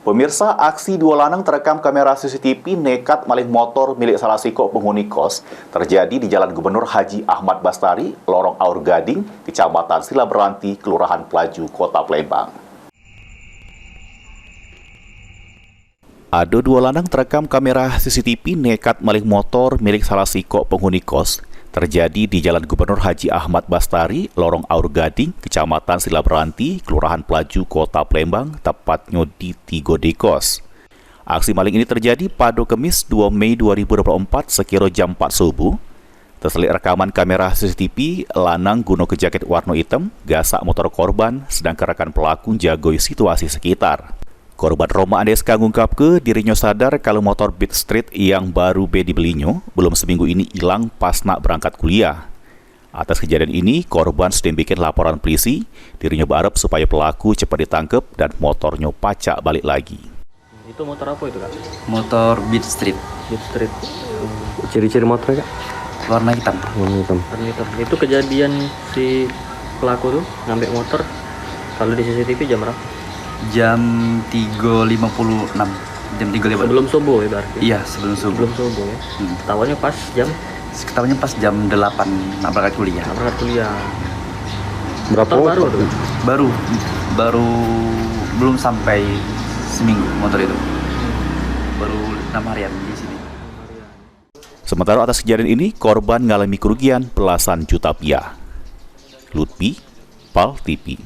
Pemirsa, aksi dua lanang terekam kamera CCTV nekat maling motor milik salah siko penghuni kos terjadi di Jalan Gubernur Haji Ahmad Bastari, Lorong Aur Gading, Kecamatan Silaberanti, Kelurahan Pelaju, Kota Palembang. Ada dua lanang terekam kamera CCTV nekat maling motor milik salah siko penghuni kos terjadi di Jalan Gubernur Haji Ahmad Bastari, Lorong Aur Gading, Kecamatan Silaberanti, Kelurahan Pelaju, Kota Palembang, tepatnya di Tigo Dekos. Aksi maling ini terjadi pada Kamis 2 Mei 2024 sekira jam 4 subuh. Terselit rekaman kamera CCTV, lanang guna ke jaket warna hitam, gasak motor korban, sedangkan rekan pelaku jagoi situasi sekitar. Korban Roma Andeska ngungkap ke dirinya sadar kalau motor Beat Street yang baru dibelinya belum seminggu ini hilang pas nak berangkat kuliah. Atas kejadian ini, korban sedang bikin laporan polisi. Dirinya berharap supaya pelaku cepat ditangkap dan motornya pacak balik lagi. Itu motor apa itu, Kak? Motor Beat Street. Beat Street. Ciri-ciri motornya, Kak? Warna hitam. Warna hitam. Itu kejadian si pelaku tuh ngambil motor kalau di CCTV jam berapa? Jam 3.56. Jam 3.56. Sebelum subuh ya berarti? Iya, sebelum subuh. Sebelum subuh ya. Ketahuannya pas jam? Ketahuannya pas jam 8 nak berangkat kuliah. Nak berangkat kuliah. Berapa motor baru tuh? Baru belum sampai seminggu motor itu. Baru 6 harian di sini. Sementara atas kejadian ini, korban mengalami kerugian belasan juta rupiah. Lutfi, PAL TV.